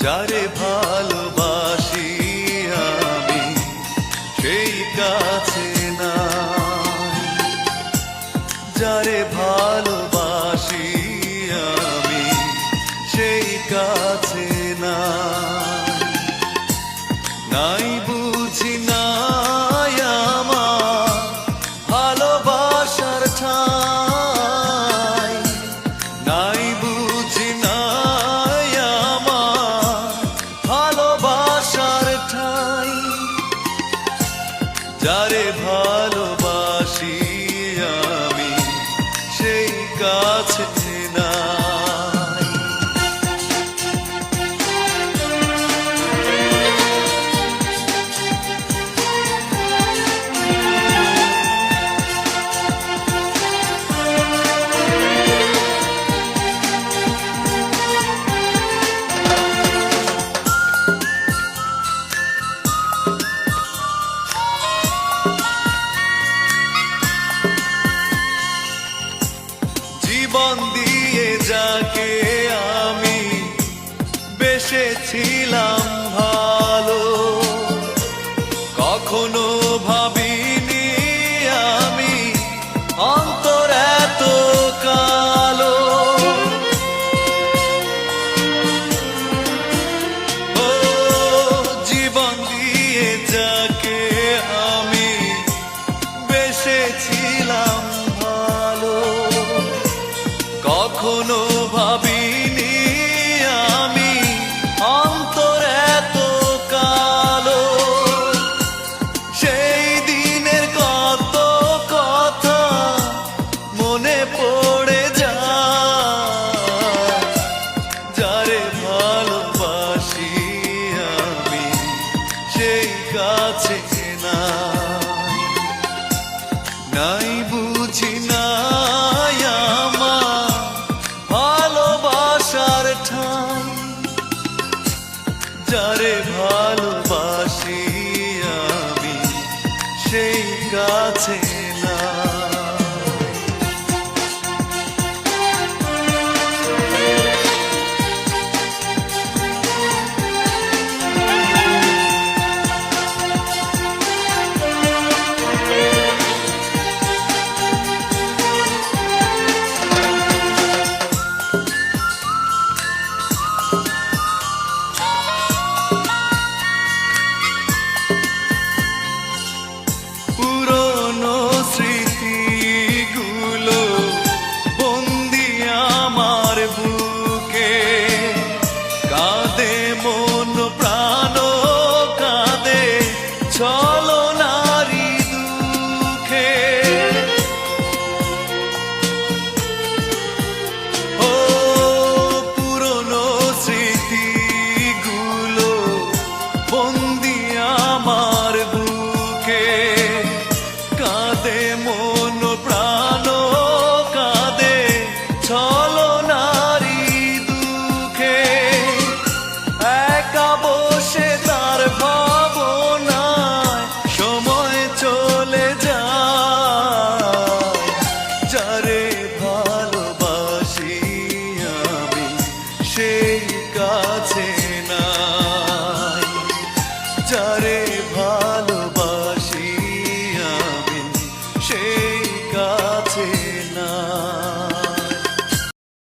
যারে ভালোবাসি আমি সেই কাছে নাই, যারে ভালোবাসি আমি সেই কাছে নাই, নাই বুঝি নাই আমার ভালোবাসার ঠাই, নাই বুঝি নাই আমার ভালোবাসার ঠাই, যারে ভালোবাসি আমি সেই কাছে নাই। জীবন দিয়ে যাকে আমি বেসেছিলাম ভালো, কখনো ভাবিনি আমি অন্তর এত কালো। ও জীবন দিয়ে যাকে আমি বেসেছিলাম ভালো, কখনো ভাবিনি আমি অন্তর এত কালো। সেই দিনের কত কথা মনে পড়ে যায়, যারে ভালোবাসি আমি সেই কাছে নাই, নাই বুঝি নাই আমার ভালোবাসার ঠাই, যারে